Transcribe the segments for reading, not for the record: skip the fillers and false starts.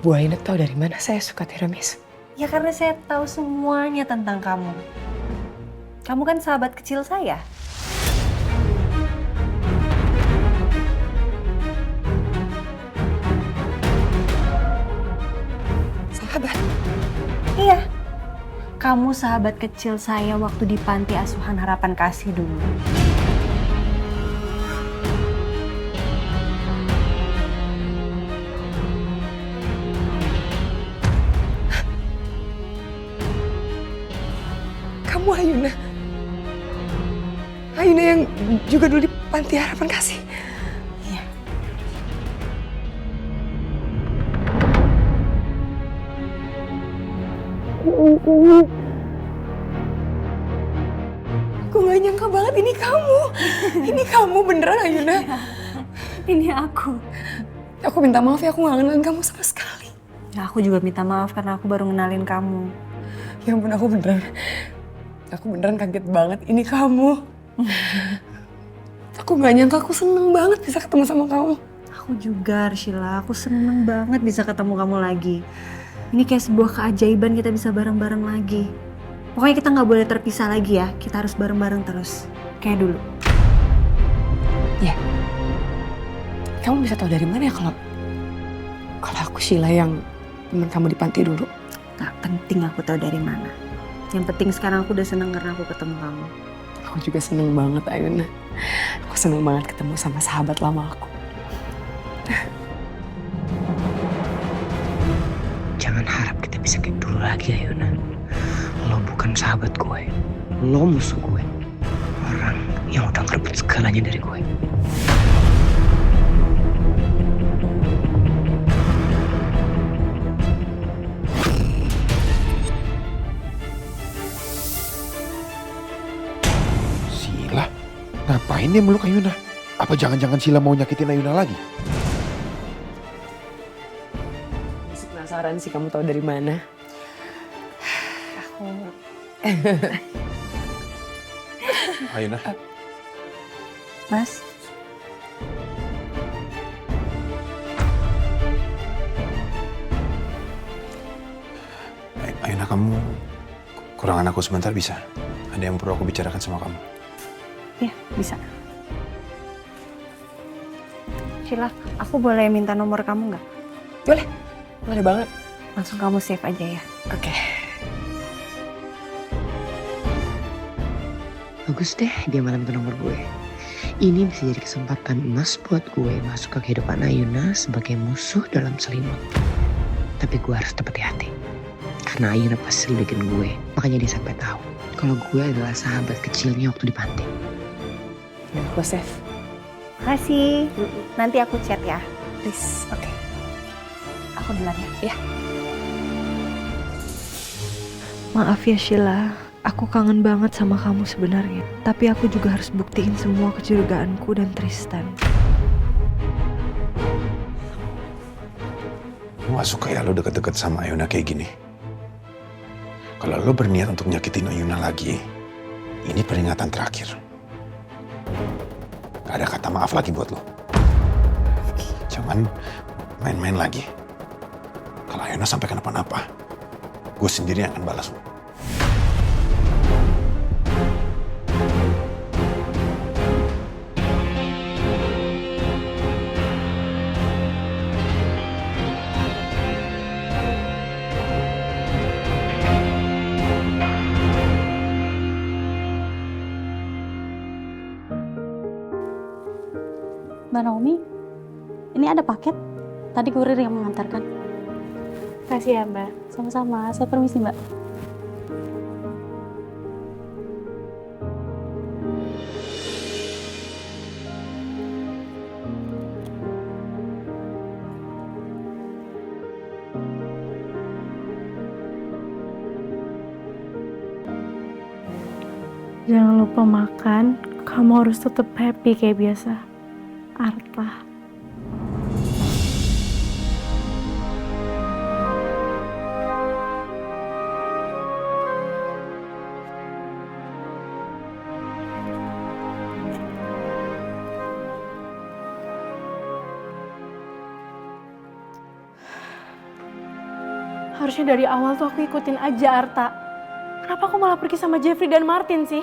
Bu Aina tahu dari mana saya suka tiramisu? Ya karena saya tahu semuanya tentang kamu. Kamu kan sahabat kecil saya. Sahabat? Iya. Kamu sahabat kecil saya waktu di Panti Asuhan Harapan Kasih dulu. Kamu Ayuna? Ayuna yang juga dulu di Panti Harapan Kasih? Iya. Aku gak nyangka banget ini kamu. Ini kamu beneran Ayuna. Ini aku. Aku minta maaf ya, aku gak kenalin kamu sama sekali. Ya, aku juga minta maaf karena aku baru ngenalin kamu. Ya ampun, aku beneran kaget banget ini kamu. Aku gak nyangka, aku seneng banget bisa ketemu sama kamu. Aku juga, Arshila. Aku seneng banget bisa ketemu kamu lagi. Ini kayak sebuah keajaiban kita bisa bareng-bareng lagi. Pokoknya kita nggak boleh terpisah lagi ya. Kita harus bareng-bareng terus. Kayak dulu. Ya. Kamu bisa tahu dari mana ya kalau aku Sheila yang teman kamu di panti dulu? Gak penting aku tahu dari mana. Yang penting sekarang aku udah seneng karena aku ketemu kamu. Aku juga seneng banget, Ayuna. Aku seneng banget ketemu sama sahabat lama aku. Jangan harap kita bisa kayak dulu lagi, Ayuna. Lo bukan sahabat gue. Lo musuh gue. Orang yang udah ngerebut segalanya dari gue. Sila? Ngapain dia meluk Ayuna? Apa jangan-jangan Sila mau nyakitin Ayuna lagi? Masih penasaran sih kamu tahu dari mana? Aku... Ayuna? Mas? Ayuna, kamu kurangan aku sebentar bisa? Ada yang perlu aku bicarakan sama kamu. Ya, bisa. Sheila, aku boleh minta nomor kamu nggak? Boleh. Boleh banget. Langsung kamu save aja ya. Oke. Bagus deh dia malam itu nomor gue. Ini bisa jadi kesempatan emas buat gue masuk ke kehidupan Ayuna sebagai musuh dalam selimut. Tapi gue harus tetap hati-hati. Karena Ayuna pasti bikin gue. Makanya dia sampai tahu kalau gue adalah sahabat kecilnya waktu di panti. Ya, gue save. Makasih. Nanti aku chat ya. Please. Oke. Aku duluan ya. Ya. Maaf ya Sheila, aku kangen banget sama kamu sebenarnya. Tapi aku juga harus buktiin semua kecurigaanku dan Tristan. Gue gak suka ya lo deket-deket sama Ayuna kayak gini. Kalau lo berniat untuk nyakitin Ayuna lagi, ini peringatan terakhir. Gak ada kata maaf lagi buat lo. Jangan main-main lagi. Kalau Ayuna sampai kenapa-napa, gue sendiri yang akan balas lo. Mbak Naomi, ini ada paket. Tadi kurir yang mengantarkan. Kasih ya Mbak. Sama-sama. Saya permisi Mbak. Jangan lupa makan, kamu harus tetap happy kayak biasa. Arta. Harusnya dari awal tuh aku ikutin aja Arta. Kenapa aku malah pergi sama Jeffrey dan Martin sih?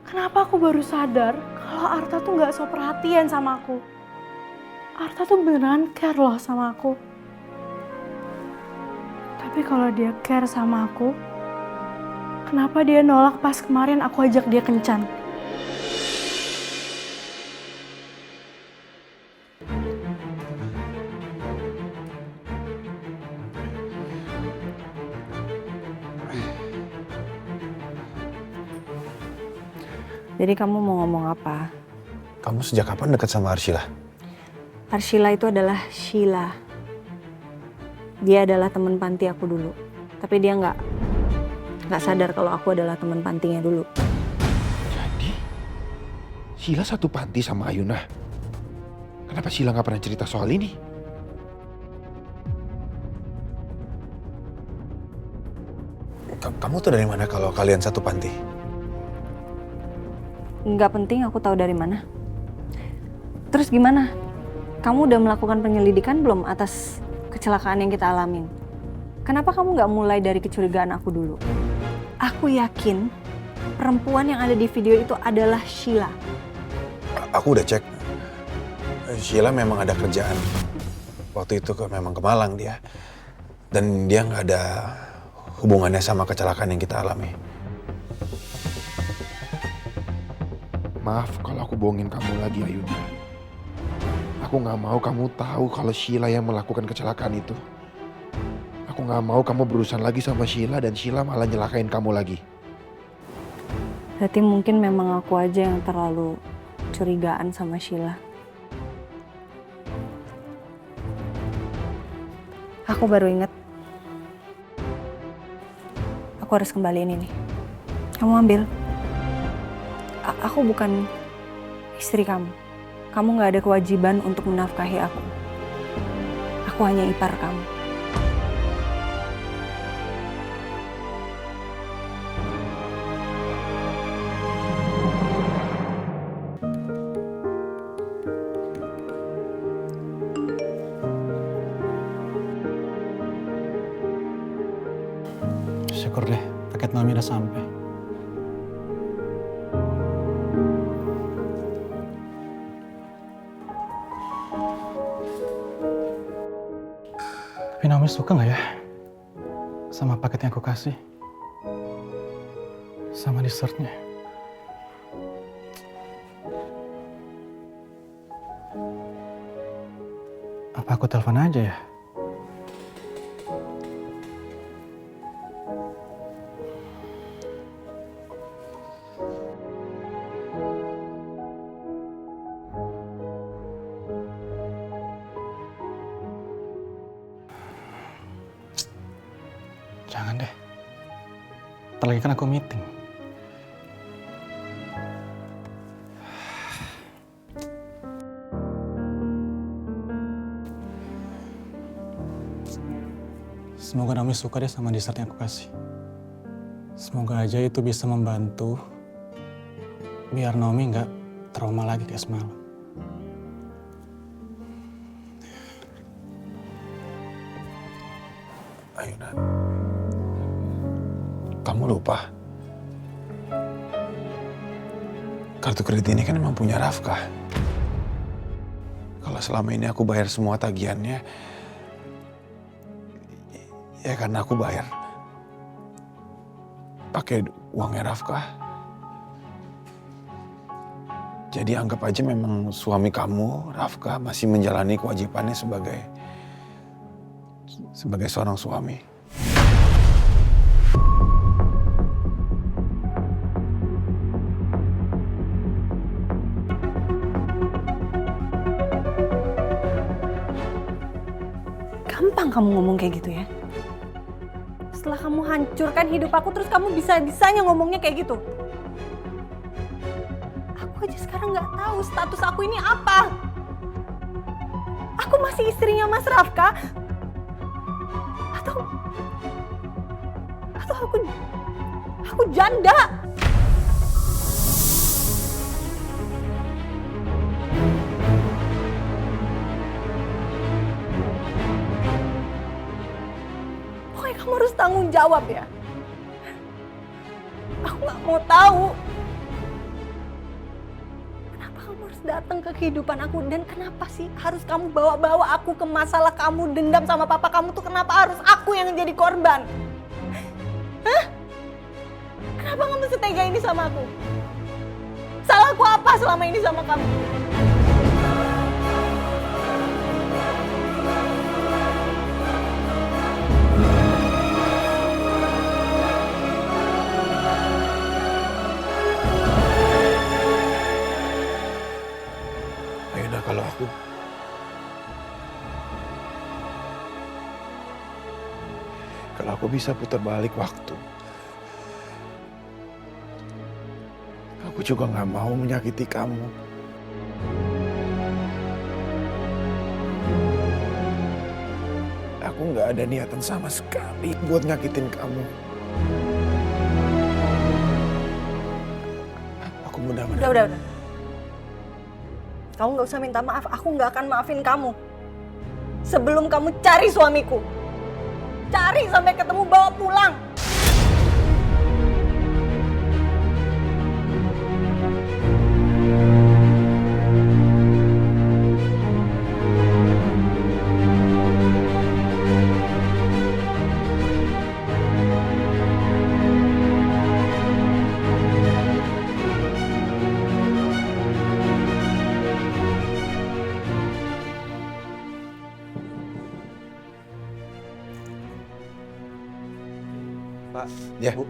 Kenapa aku baru sadar kalau Arta tuh gak so perhatian sama aku? Arta tuh beneran care loh sama aku. Tapi kalau dia care sama aku, kenapa dia nolak pas kemarin aku ajak dia kencan? Jadi kamu mau ngomong apa? Kamu sejak kapan dekat sama Arshila? Arshila itu adalah Sheila. Dia adalah teman panti aku dulu. Tapi dia nggak sadar kalau aku adalah teman pantinya dulu. Jadi, Sheila satu panti sama Ayuna. Kenapa Sheila nggak pernah cerita soal ini? Kamu tuh dari mana kalau kalian satu panti? Nggak penting aku tahu dari mana. Terus gimana? Kamu udah melakukan penyelidikan belum atas kecelakaan yang kita alamin? Kenapa kamu nggak mulai dari kecurigaan aku dulu? Aku yakin perempuan yang ada di video itu adalah Sheila. Aku udah cek. Sheila memang ada kerjaan. Waktu itu memang ke Malang dia. Dan dia nggak ada hubungannya sama kecelakaan yang kita alami. Maaf kalau aku bohongin kamu lagi, Ayuna. Aku nggak mau kamu tahu kalau Sheila yang melakukan kecelakaan itu. Aku nggak mau kamu berurusan lagi sama Sheila dan Sheila malah nyelakain kamu lagi. Berarti mungkin memang aku aja yang terlalu curigaan sama Sheila. Aku baru ingat. Aku harus kembaliin ini. Kamu ambil. Aku bukan istri kamu. Kamu gak ada kewajiban untuk menafkahi aku. Aku hanya ipar kamu. Syukur deh, paket Naomi udah sampai. Tapi Naomi suka nggak ya sama paket yang aku kasih? Sama dessertnya. Apa aku telepon aja ya? Jangan deh. Ntar lagi kan aku meeting. Semoga Naomi suka deh sama dessert yang aku kasih. Semoga aja itu bisa membantu biar Naomi nggak trauma lagi kayak semalam. Ayuna, kamu lupa. Kartu kredit ini kan emang punya Rafka. Kalau selama ini aku bayar semua tagihannya, ya karena aku bayar pakai uangnya Rafka. Jadi anggap aja memang suami kamu, Rafka, masih menjalani kewajibannya sebagai seorang suami. Gampang kamu ngomong kayak gitu ya. Setelah kamu hancurkan hidup aku, terus kamu bisa-bisanya ngomongnya kayak gitu. Aku aja sekarang nggak tahu status aku ini apa. Aku masih istrinya Mas Rafka? Atau aku janda? kamu harus tanggung jawab ya. Aku gak mau tahu. Kenapa kamu harus datang ke kehidupan aku? Dan kenapa sih harus kamu bawa-bawa aku ke masalah kamu dendam sama papa kamu tuh? Kenapa harus aku yang jadi korban? Hah? Kenapa kamu setega ini sama aku? Salahku apa selama ini sama kamu? Ayunda, kalau aku bisa putar balik waktu, aku juga nggak mau menyakiti kamu. Aku nggak ada niatan sama sekali buat nyakitin kamu. Aku mudah-mudahan. Udah. Kamu gak usah minta maaf, aku gak akan maafin kamu. Sebelum kamu cari suamiku. Cari sampai ketemu, bawa pulang. Pak, Ya. Bu.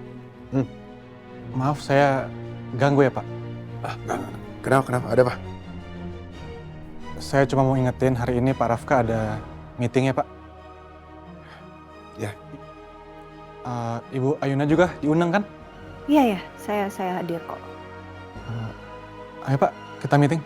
Maaf saya ganggu ya Pak. Kenapa? Ada apa? Saya cuma mau ingetin hari ini Pak Rafka ada meeting ya Pak. Ya. Ibu Ayuna juga diundang kan? Iya, saya hadir kok. Ayo Pak, kita meeting.